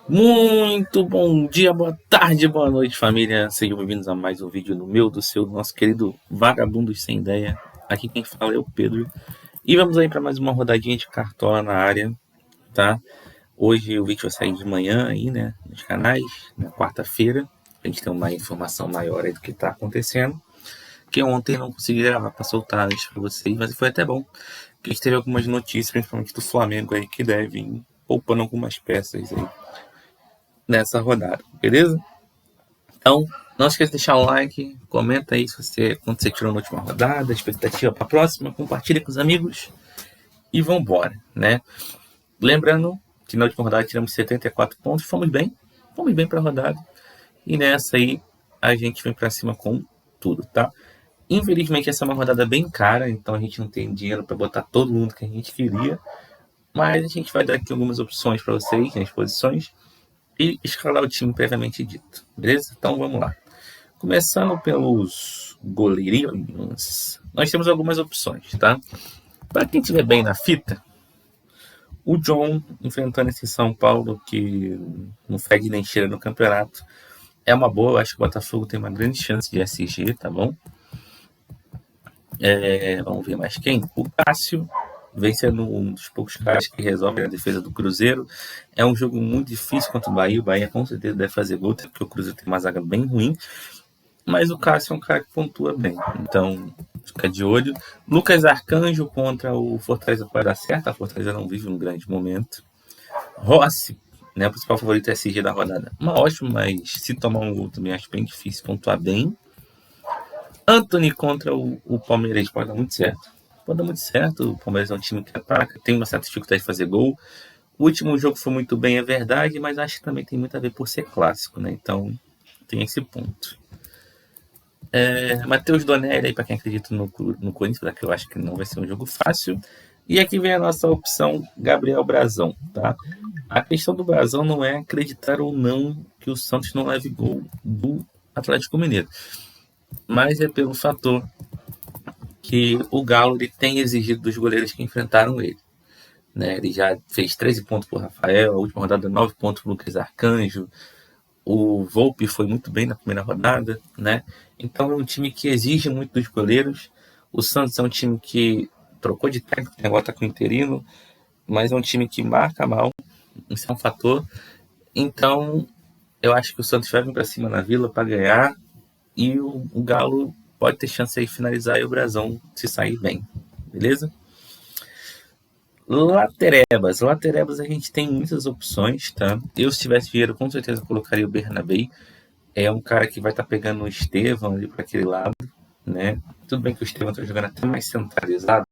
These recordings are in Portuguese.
Muito bom dia, boa tarde, boa noite, família. Sejam bem-vindos a mais um vídeo no meu, do seu, do nosso querido Vagabundos Sem Ideia. Aqui quem fala é o Pedro. E vamos aí para mais uma rodadinha de cartola na área, tá? Hoje o vídeo vai sair de manhã aí, né, nos canais, na quarta-feira. A gente tem uma informação maior aí do que tá acontecendo. Que ontem não consegui gravar para soltar antes para vocês, mas foi até bom. Porque a gente teve algumas notícias, principalmente do Flamengo aí, que devem poupando algumas peças aí nessa rodada, beleza? Então, não esqueça de deixar o like, comenta aí se quando você tirou na última rodada, expectativa para a próxima, compartilha com os amigos e vambora, né? Lembrando que na última rodada tiramos 74 pontos, fomos bem para a rodada e nessa aí a gente vem para cima com tudo, tá? Infelizmente essa é uma rodada bem cara, então a gente não tem dinheiro para botar todo mundo que a gente queria, mas a gente vai dar aqui algumas opções para vocês nas posições e escalar o time previamente dito, beleza? Então vamos lá. Começando pelos goleirinhos, nós temos algumas opções, tá? Para quem estiver bem na fita, o John enfrentando esse São Paulo que não fede nem cheira no campeonato é uma boa. Eu acho que o Botafogo tem uma grande chance de SG, tá bom? Vamos ver mais quem? O Cássio vem sendo um dos poucos caras que resolve a defesa do Cruzeiro. É um jogo muito difícil contra o Bahia. O Bahia com certeza deve fazer gol, porque o Cruzeiro tem uma zaga bem ruim. Mas o Cássio é um cara que pontua bem. Então, fica de olho. Lucas Arcanjo contra o Fortaleza pode dar certo. A Fortaleza não vive um grande momento. Rossi, né, o principal favorito SG da rodada. Uma ótima, mas se tomar um gol também acho bem difícil pontuar bem. Anthony contra o Palmeiras pode dar muito certo. Pode dar muito certo. O Palmeiras é um time que ataca, tem uma certa dificuldade de fazer gol. O último jogo foi muito bem, é verdade, mas acho que também tem muito a ver por ser clássico, né? Então, tem esse ponto. Matheus Donelli, para quem acredita no Corinthians, que eu acho que não vai ser um jogo fácil. E aqui vem a nossa opção, Gabriel Brazão, tá? A questão do Brazão não é acreditar ou não que o Santos não leve gol do Atlético Mineiro, mas é pelo fator que o Galo ele tem exigido dos goleiros que enfrentaram ele. Né? Ele já fez 13 pontos por Rafael, a última rodada 9 pontos por Lucas Arcanjo, o Volpe foi muito bem na primeira rodada, né? Então é um time que exige muito dos goleiros. O Santos é um time que trocou de técnico, agora está com o interino, mas é um time que marca mal, isso é um fator. Então eu acho que o Santos vai vir para cima na Vila para ganhar e o Galo pode ter chance de finalizar e o Brasão se sair bem, beleza? Laterebas a gente tem muitas opções, tá? Eu, se tivesse dinheiro, com certeza colocaria o Bernabé. É um cara que vai estar pegando o Estevão ali para aquele lado, né? Tudo bem que o Estevão está jogando até mais centralizado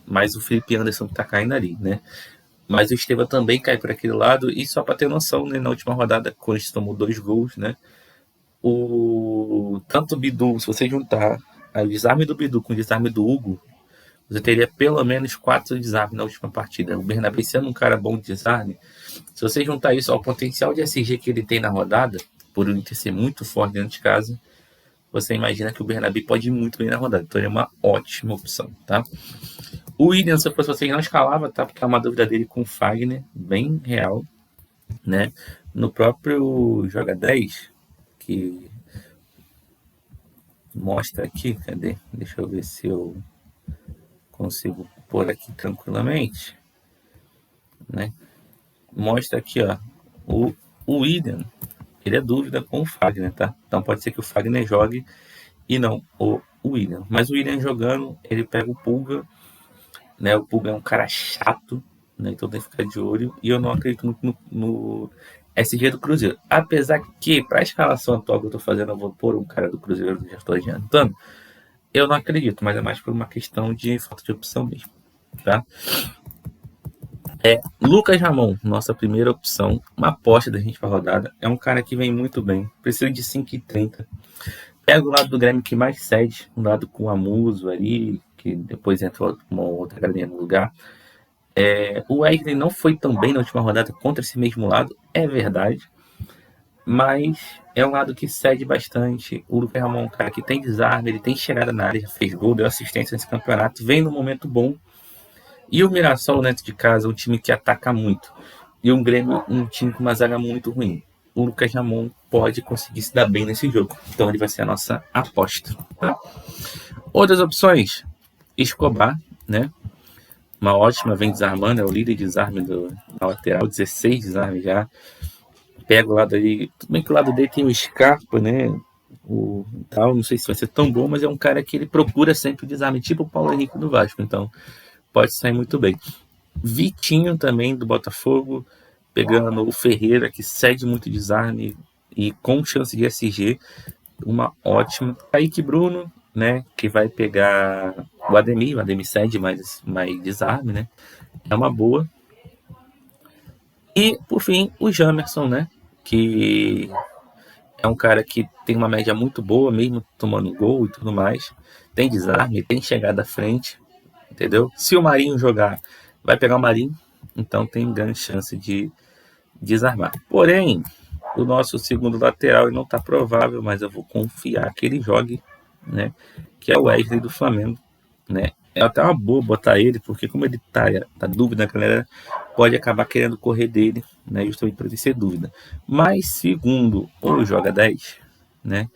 mais o Felipe Anderson que está caindo ali, né? Mas o Estevão também cai por aquele lado e só para ter noção, né, na última rodada, quando a gente tomou 2 gols, né? Tanto o Bidu, se você juntar o desarme do Bidu com o desarme do Hugo, você teria pelo menos 4 desarmes na última partida. O Bernabé sendo um cara bom de desarme, se você juntar isso ao potencial de SG que ele tem na rodada, por ele ter ser muito forte dentro de casa, você imagina que o Bernabé pode ir muito bem na rodada. Então ele é uma ótima opção, tá? O William, se fosse vocês, não escalava, tá? Porque é uma dúvida dele com o Fagner, bem real, né? No próprio Joga 10, que mostra aqui, cadê? Deixa eu ver se eu consigo pôr aqui tranquilamente, né? Mostra aqui, ó, o William, ele é dúvida com o Fagner, tá? Então pode ser que o Fagner jogue e não o William. Mas o William jogando, ele pega o Pulga, né? O Pulga é um cara chato, né? Então tem que ficar de olho. E eu não acredito muito no SG do Cruzeiro. Apesar que, para a escalação atual que eu tô fazendo, eu vou pôr um cara do Cruzeiro, já estou adiantando. Eu não acredito, mas é mais por uma questão de falta de opção mesmo, tá? Lucas Ramon, nossa primeira opção, uma aposta da gente para rodada. É um cara que vem muito bem, precisa de 5,30. Pega o lado do Grêmio que mais cede, um lado com o Amuso ali, que depois entra uma outra galinha no lugar. O Wesley não foi tão bem na última rodada contra esse mesmo lado, é verdade, mas é um lado que cede bastante. O Lucas Ramon é um cara que tem desarme, ele tem chegada na área, já fez gol, deu assistência nesse campeonato, vem num momento bom. E o Mirassol, dentro de casa, é um time que ataca muito. E o Grêmio, um time com uma zaga muito ruim. O Lucas Ramon pode conseguir se dar bem nesse jogo. Então ele vai ser a nossa aposta. Tá? Outras opções, Escobar, né? Uma ótima, vem desarmando, é o líder de desarme na lateral, 16 desarmes já. Pega o lado ali, tudo bem que o lado dele tem o Scarpa, né? O tal, não sei se vai ser tão bom, mas é um cara que ele procura sempre o desarme, tipo o Paulo Henrique do Vasco, então pode sair muito bem. Vitinho também do Botafogo, pegando o Ferreira, que cede muito desarme e com chance de SG, uma ótima. Kaique Bruno, né, que vai pegar o Ademir cede mais desarme, né, é uma boa. E, por fim, o Jamerson, né, que é um cara que tem uma média muito boa, mesmo tomando gol e tudo mais, tem desarme, tem chegada à frente, entendeu? Se o Marinho jogar, vai pegar o Marinho, então tem grande chance de desarmar. Porém, o nosso segundo lateral não está provável, mas eu vou confiar que ele jogue, né? Que é o Wesley do Flamengo, né? É até uma boa botar ele, porque como ele tá dúvida, a galera pode acabar querendo correr dele, né? Justamente para ele ser dúvida. Mas segundo o Joga 10, né?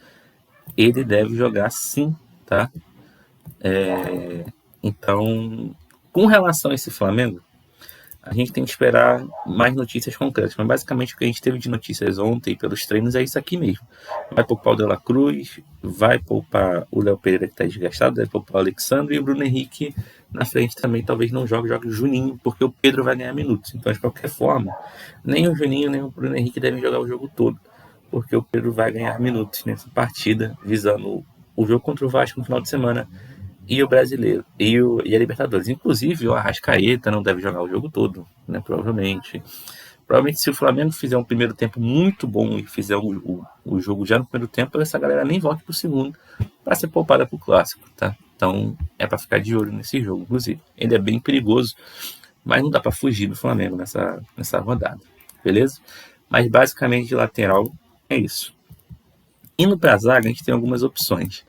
Ele deve jogar sim, tá? Então, com relação a esse Flamengo, a gente tem que esperar mais notícias concretas. Mas basicamente o que a gente teve de notícias ontem pelos treinos é isso aqui mesmo. Vai poupar o De La Cruz, vai poupar o Léo Pereira que está desgastado, vai poupar o Alexandre e o Bruno Henrique na frente também talvez não jogue o Juninho, porque o Pedro vai ganhar minutos. Então, de qualquer forma, nem o Juninho nem o Bruno Henrique devem jogar o jogo todo, porque o Pedro vai ganhar minutos nessa partida, visando o jogo contra o Vasco no final de semana e o Brasileiro e a Libertadores. Inclusive, o Arrascaeta não deve jogar o jogo todo, né? Provavelmente. Provavelmente, se o Flamengo fizer um primeiro tempo muito bom e fizer o jogo já no primeiro tempo, essa galera nem volta pro segundo para ser poupada pro clássico, tá? Então, é para ficar de olho nesse jogo, inclusive. Ele é bem perigoso, mas não dá para fugir do Flamengo nessa rodada, beleza? Mas basicamente de lateral é isso. Indo para a zaga, a gente tem algumas opções.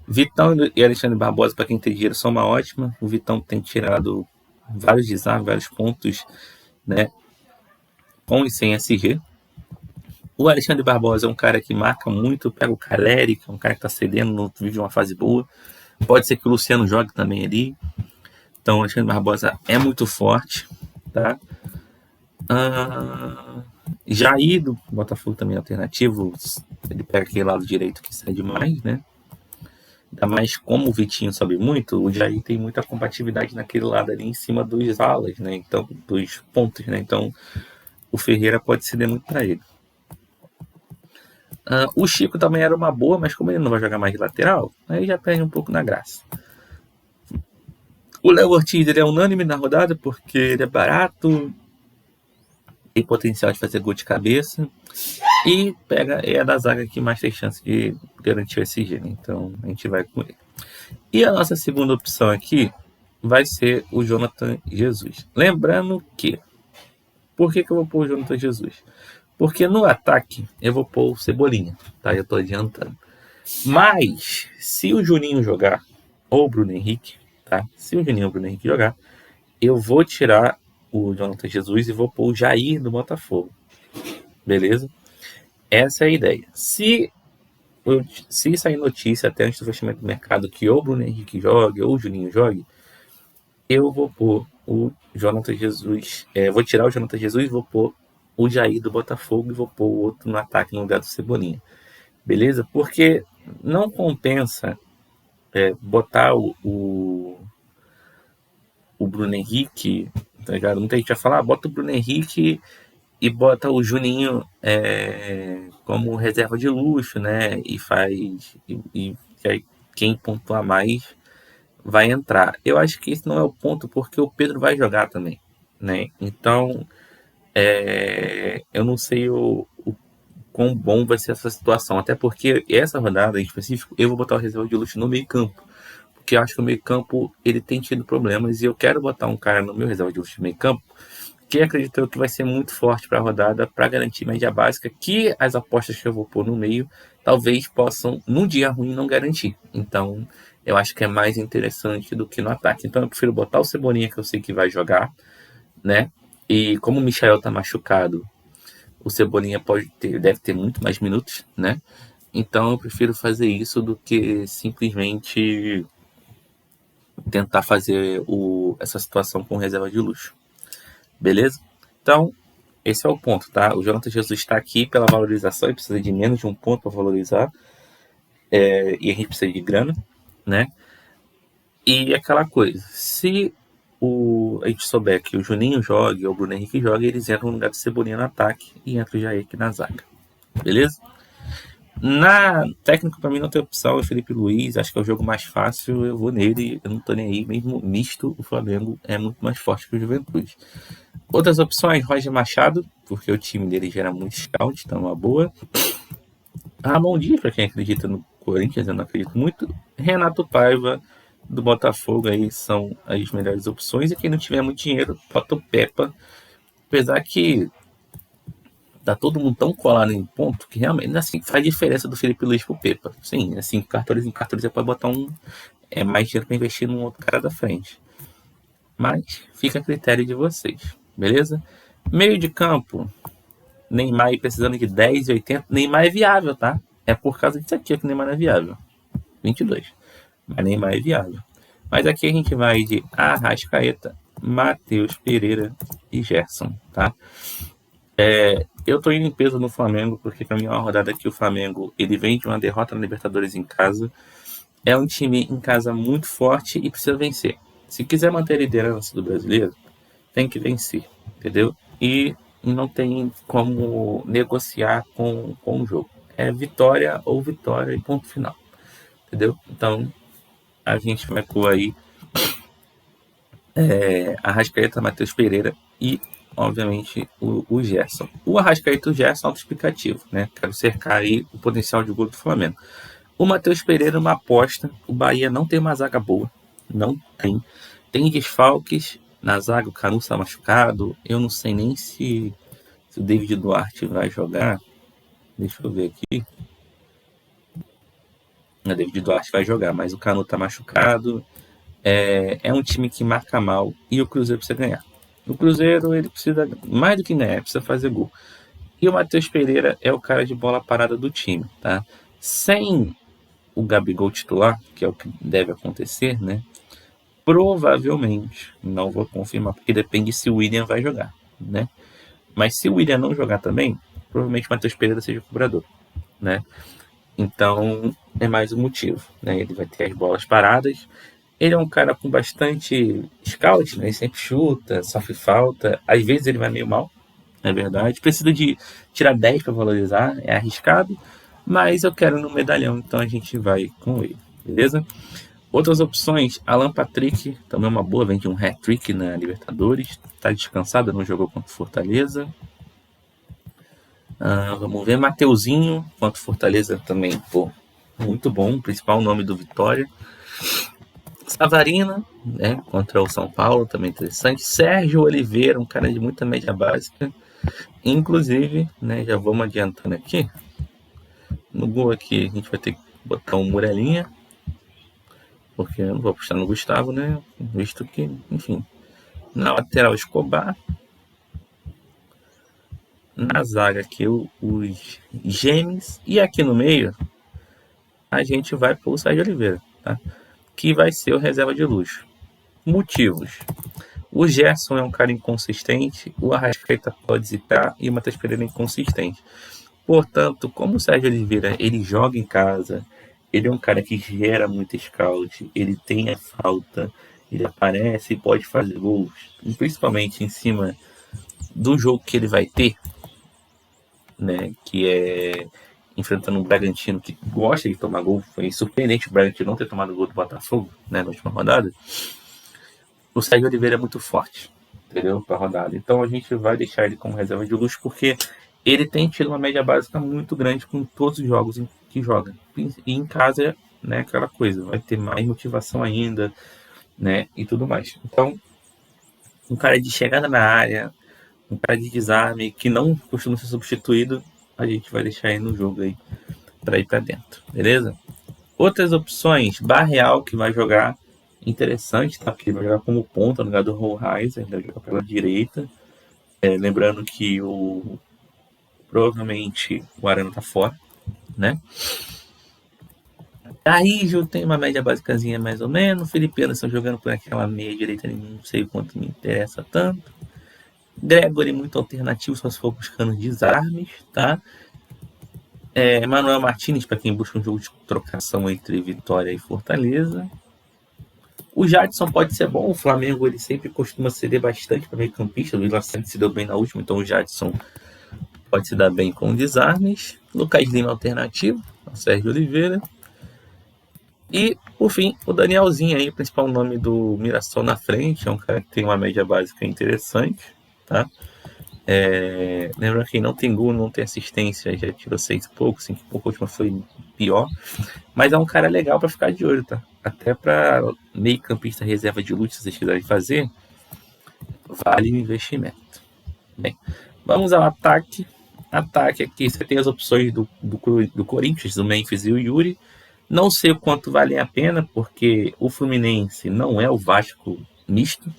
Vitão e Alexandre Barbosa, para quem tem dinheiro, são uma ótima. O Vitão tem tirado vários desarmes, vários pontos, né, com e sem SG. O Alexandre Barbosa é um cara que marca muito, pega o Caleri, que é um cara que está cedendo, não vive uma fase boa. Pode ser que o Luciano jogue também ali. Então o Alexandre Barbosa é muito forte, tá? Jair do Botafogo também é alternativo. Ele pega aquele lado direito que sai demais, né? Ainda mais como o Vitinho sobe muito, o Jair tem muita compatibilidade naquele lado ali em cima dos alas, né? Então, dos pontos, né? Então, o Ferreira pode ceder muito para ele. O Chico também era uma boa, mas como ele não vai jogar mais de lateral, aí já perde um pouco na graça. O Léo Ortiz, ele é unânime na rodada porque ele é barato, tem potencial de fazer gol de cabeça e é da zaga que mais tem chance de garantir o SG, né? Então a gente vai com ele. E a nossa segunda opção aqui vai ser o Jonathan Jesus. Lembrando que, por que eu vou pôr o Jonathan Jesus? Porque no ataque eu vou pôr o Cebolinha, tá? Eu tô adiantando. Mas se o Juninho jogar, ou o Bruno Henrique, tá? Se o Juninho ou o Bruno Henrique jogar, eu vou tirar o Jonathan Jesus e vou pôr o Jair do Botafogo. Beleza? Essa é a ideia. Se sair notícia até antes do fechamento do mercado que ou o Bruno Henrique jogue ou o Juninho jogue, eu vou pôr o Jonathan Jesus. Vou tirar o Jonathan Jesus e vou pôr o Jair do Botafogo e vou pôr o outro no ataque no lugar do Cebolinha. Beleza? Porque não compensa botar o Bruno Henrique, tá ligado? Muita gente vai falar, bota o Bruno Henrique e bota o Juninho como reserva de luxo, né? E faz. E aí quem pontuar mais vai entrar. Eu acho que esse não é o ponto, porque o Pedro vai jogar também, né? Então, eu não sei o quão bom vai ser essa situação. Até porque essa rodada em específico, eu vou botar o reserva de luxo no meio campo. Porque eu acho que o meio campo ele tem tido problemas e eu quero botar um cara no meu reserva de luxo no meio campo que acredito que vai ser muito forte para a rodada para garantir média básica, que as apostas que eu vou pôr no meio talvez possam, num dia ruim, não garantir. Então, eu acho que é mais interessante do que no ataque. Então eu prefiro botar o Cebolinha, que eu sei que vai jogar, né? E como o Michael tá machucado, o Cebolinha deve ter muito mais minutos, né? Então eu prefiro fazer isso do que simplesmente tentar fazer essa situação com reserva de luxo. Beleza? Então, esse é o ponto, tá? O Jonathan Jesus está aqui pela valorização e precisa de menos de um ponto para valorizar. E a gente precisa de grana, né? E aquela coisa, se a gente souber que o Juninho joga ou o Bruno Henrique joga, eles entram no lugar do Cebolinha no ataque e entra o Jair aqui na zaga. Beleza? Na técnica, para mim, não tem opção. É Felipe Luiz, acho que é o jogo mais fácil. Eu vou nele, eu não tô nem aí. Mesmo misto, o Flamengo é muito mais forte que o Juventude. Outras opções, Roger Machado, porque o time dele gera muito scout, então é uma boa. Ramon Dias, para quem acredita no Corinthians, eu não acredito muito. Renato Paiva, do Botafogo, aí são as melhores opções. E quem não tiver muito dinheiro, bota o Pepa. Apesar que tá todo mundo tão colado em ponto que realmente assim, faz diferença do Felipe Luiz pro Pepa. Sim, assim, cartões em cartões você pode botar mais dinheiro para investir num outro cara da frente. Mas fica a critério de vocês, beleza? Meio de campo, Neymar precisando de 10 e 80. Neymar é viável, tá? É por causa disso aqui que o Neymar é viável. 22. Mas Neymar é viável. Mas aqui a gente vai de Arrascaeta, Matheus Pereira e Gerson, tá? Eu tô indo em peso no Flamengo, porque pra mim é uma rodada que o Flamengo ele vem de uma derrota na Libertadores em casa. É um time em casa muito forte e precisa vencer. Se quiser manter a liderança do brasileiro, tem que vencer, entendeu? E não tem como negociar com o jogo. É vitória ou vitória e ponto final, entendeu? Então a gente vai pôr aí Arrascaeta, Matheus Pereira e, obviamente, o Gerson. O Arrascaeta e o Gerson autoexplicativo, né? Quero cercar aí o potencial de gol do Flamengo. O Matheus Pereira é uma aposta. O Bahia não tem uma zaga boa. Não tem. Tem desfalques na zaga. O Canu está machucado. Eu não sei nem se o David Duarte vai jogar. Deixa eu ver aqui. O David Duarte vai jogar, mas o Canu está machucado. É um time que marca mal e o Cruzeiro precisa ganhar. O Cruzeiro, ele precisa, mais do que ganhar, precisa fazer gol. E o Matheus Pereira é o cara de bola parada do time, tá? Sem o Gabigol titular, que é o que deve acontecer, né? Provavelmente, não vou confirmar, porque depende se o William vai jogar, né? Mas se o William não jogar também, provavelmente o Matheus Pereira seja o cobrador, né? Então, é mais um motivo, né? Ele vai ter as bolas paradas. Ele é um cara com bastante scout, né? Ele sempre chuta, sofre falta. Às vezes ele vai meio mal, é verdade. Precisa de tirar 10 para valorizar, é arriscado. Mas eu quero no medalhão, então a gente vai com ele, beleza? Outras opções, Alan Patrick, também uma boa, vem de um hat-trick na Libertadores. Tá descansado, não jogou contra o Fortaleza. Vamos ver, Mateuzinho, contra o Fortaleza também, pô, muito bom, principal nome do Vitória. Savarino, né, contra o São Paulo, também interessante. Sérgio Oliveira, um cara de muita média básica. Inclusive, né, já vamos adiantando aqui. No gol aqui a gente vai ter que botar um Murelinha, porque eu não vou apostar no Gustavo, né, visto que, enfim. Na lateral, Escobar. Na zaga aqui, os Gêmeos. E aqui no meio, a gente vai para o Sérgio Oliveira, tá? Que vai ser o reserva de luxo. Motivos. O Gerson é um cara inconsistente, o Arrascaeta pode zicar e o Matheus Pereira é inconsistente. Portanto, como o Sérgio Oliveira ele joga em casa, ele é um cara que gera muito scout, ele tem a falta, ele aparece e pode fazer gols, e principalmente em cima do jogo que ele vai ter, né, que é enfrentando um Bragantino que gosta de tomar gol. Foi surpreendente o Bragantino não ter tomado gol do Botafogo, né, na última rodada. O Sérgio Oliveira é muito forte, entendeu? Para a rodada. Então a gente vai deixar ele como reserva de luxo porque ele tem tido uma média básica muito grande com todos os jogos em que joga. E em casa, né, aquela coisa, vai ter mais motivação ainda, né, e tudo mais. Então, um cara de chegada na área, um cara de desarme que não costuma ser substituído, a gente vai deixar ele no jogo aí para ir para dentro, beleza? Outras opções, Barreal, que vai jogar interessante, tá? Porque ele vai jogar como ponta no lugar do Rollheiser, ele vai jogar pela direita. Lembrando que provavelmente o Arana tá fora, né? Carrijo tem uma média basicazinha mais ou menos. Felipe Anderson jogando por aquela meia direita, não sei o quanto me interessa tanto. Gregory muito alternativo, só se for buscando desarmes, tá? Manuel Martins, para quem busca um jogo de trocação entre Vitória e Fortaleza. O Jadson pode ser bom, o Flamengo ele sempre costuma ceder bastante para meio campista, o Vila Sante se deu bem na última, então o Jadson pode se dar bem com desarmes. Lucas Lima alternativo, o Sérgio Oliveira. E, por fim, o Danielzinho aí, o principal nome do Mirassol na frente, é um cara que tem uma média básica interessante, tá? Lembra que não tem gol, não tem assistência, já tirou 6 e pouco, 5 e pouco, a última foi pior. Mas é um cara legal para ficar de olho, tá? Até para meio campista reserva de luta, se vocês quiserem fazer, vale o investimento. Bem, vamos ao ataque. Ataque aqui, você tem as opções do Corinthians, do Memphis e o Yuri. Não sei o quanto vale a pena, porque o Fluminense não é o Vasco misto,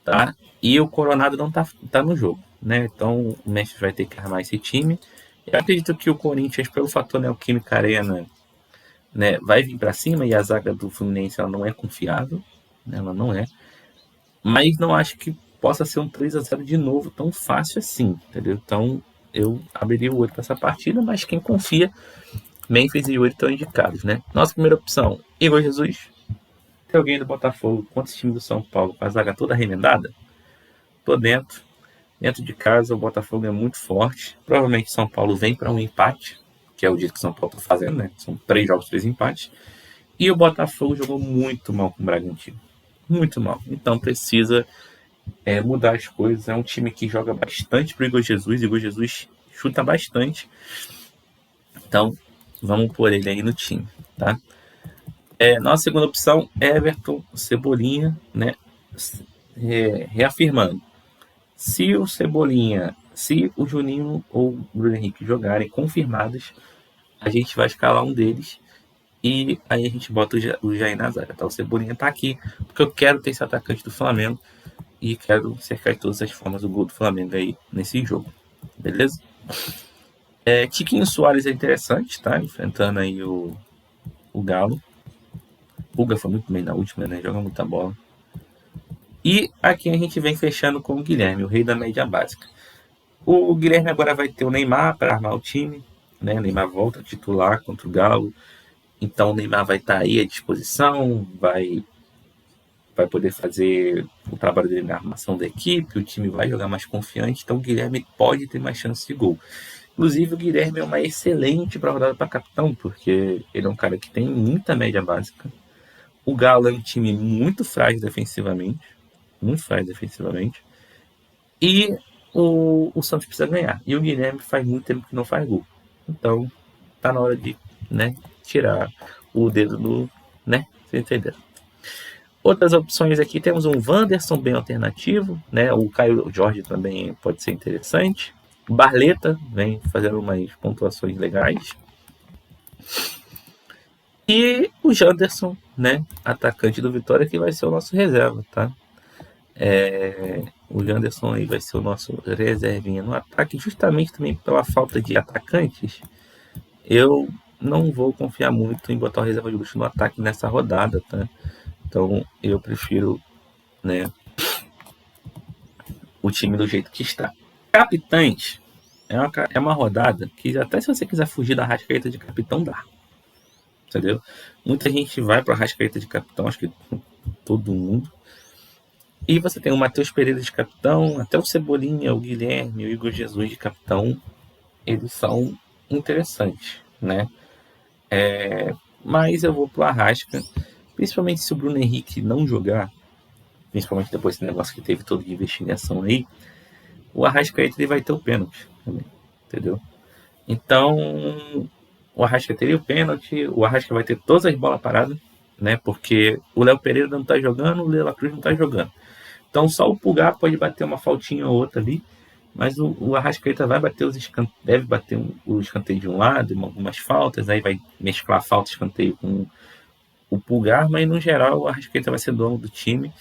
tá? E o Coronado não tá no jogo, né? Então o Memphis vai ter que armar esse time. Eu acredito que o Corinthians, pelo fator Neoquímica Arena, né, vai vir para cima, e a zaga do Fluminense ela não é confiável, né? Ela não é. Mas não acho que possa ser um 3-0 de novo tão fácil assim, entendeu? Então eu abriria o olho para essa partida, mas quem confia, Memphis e Yuri estão indicados, né? Nossa primeira opção, Igor Jesus. Tem alguém do Botafogo contra esse time do São Paulo com a zaga toda remendada? Tô dentro. Dentro de casa, o Botafogo é muito forte. Provavelmente São Paulo vem para um empate, que é o jeito que o São Paulo tá fazendo, né? São 3 jogos, 3 empates. E o Botafogo jogou muito mal com o Bragantino. Muito mal. Então precisa mudar as coisas. É um time que joga bastante pro Igor Jesus. Igor Jesus chuta bastante. Então, vamos pôr ele aí no time, tá? Nossa segunda opção, Everton, Cebolinha, né? Reafirmando. Se o Cebolinha, se o Juninho ou o Bruno Henrique jogarem confirmados, a gente vai escalar um deles e aí a gente bota o Jair na zaga, tá? O Cebolinha tá aqui porque eu quero ter esse atacante do Flamengo e quero cercar de todas as formas o gol do Flamengo aí nesse jogo, beleza? Tiquinho Soares é interessante, tá? Enfrentando aí o Galo. O Pulga foi muito bem na última, né? Joga muita bola. E aqui a gente vem fechando com o Guilherme, o rei da média básica. O Guilherme agora vai ter o Neymar para armar o time, né? O Neymar volta a titular contra o Galo. Então o Neymar vai estar aí à disposição, vai poder fazer o trabalho dele na armação da equipe, o time vai jogar mais confiante, então o Guilherme pode ter mais chance de gol. Inclusive o Guilherme é uma excelente para rodada para capitão, porque ele é um cara que tem muita média básica. O Galo é um time muito frágil defensivamente, e o Santos precisa ganhar. E o Guilherme faz muito tempo que não faz gol. Então tá na hora de, né, tirar o dedo do, né, vocês entenderam. Outras opções aqui, temos um Wanderson bem alternativo, né? O Caio Jorge também pode ser interessante. Barleta vem fazendo umas pontuações legais. E o Janderson, né? Atacante do Vitória, que vai ser o nosso reserva, tá? O Janderson aí vai ser o nosso reservinha no ataque, justamente também pela falta de atacantes. Eu não vou confiar muito em botar o reserva de luxo no ataque nessa rodada, tá? Então eu prefiro, né, o time do jeito que está. Capitães é uma rodada que até se você quiser fugir da rascaeta de capitão dá, entendeu? Muita gente vai para a rascaeta de capitão, acho que todo mundo. E você tem o Matheus Pereira de capitão, até o Cebolinha, o Guilherme, o Igor Jesus de capitão, eles são interessantes, né? Mas eu vou pro Arrasca, principalmente se o Bruno Henrique não jogar, principalmente depois desse negócio que teve toda de investigação aí, o Arrascaeta ele vai ter o pênalti também, entendeu? Então, o Arrasca teria o pênalti, o Arrasca vai ter todas as bolas paradas, né? Porque o Léo Pereira não tá jogando, o Léo Cruz não tá jogando. Então, só o Pulgar pode bater uma faltinha ou outra ali, Mas o Arrascaeta vai bater deve bater o escanteio de um lado, algumas faltas, aí vai mesclar falta e escanteio com o Pulgar, mas no geral o Arrascaeta vai ser dono do time.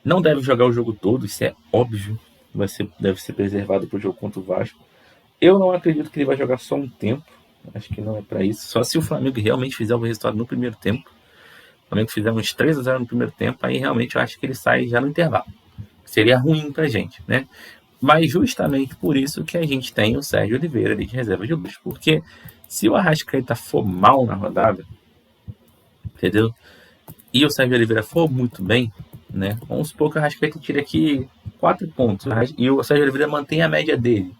Não deve jogar o jogo todo, isso é óbvio. Deve ser preservado para o jogo contra o Vasco. Eu não acredito que ele vai jogar só um tempo. Acho que não é para isso. Só se o Flamengo realmente fizer o resultado no primeiro tempo. O Flamengo fizer uns 3-0 no primeiro tempo, aí realmente eu acho que ele sai já no intervalo. Seria ruim pra gente, né? Mas justamente por isso que a gente tem o Sérgio Oliveira ali de reserva de luxo. Porque se o Arrascaeta for mal na rodada, entendeu? E o Sérgio Oliveira for muito bem, né? Vamos supor que o Arrascaeta tire aqui 4 pontos. E o Sérgio Oliveira mantém a média dele.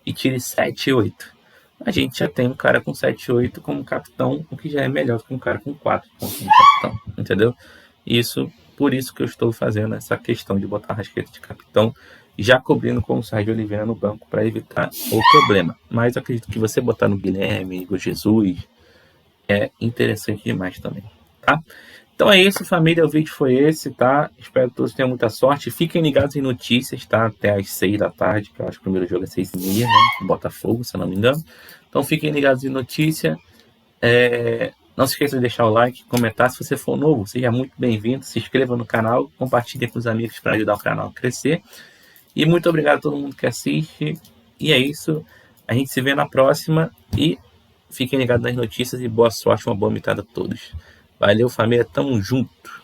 E tire 7, 8. A gente já tem um cara com 7, 8 como capitão, o que já é melhor que um cara com 4 pontos como capitão. Entendeu? Por isso que eu estou fazendo essa questão de botar a Arrascaeta de capitão, já cobrindo com o Sérgio Oliveira no banco para evitar o problema. Mas eu acredito que você botar no Guilherme, no Jesus, é interessante demais também, tá? Então é isso, família, o vídeo foi esse, tá? Espero que todos tenham muita sorte. Fiquem ligados em notícias, tá? Até às 6 da tarde, que eu acho que o primeiro jogo é 6h30, né? Botafogo, se eu não me engano. Então fiquem ligados em notícia. Não se esqueça de deixar o like, comentar. Se você for novo, seja muito bem-vindo. Se inscreva no canal, compartilhe com os amigos para ajudar o canal a crescer. E muito obrigado a todo mundo que assiste. E é isso. A gente se vê na próxima. E fiquem ligados nas notícias e boa sorte, uma boa mitada a todos. Valeu, família. Tamo junto.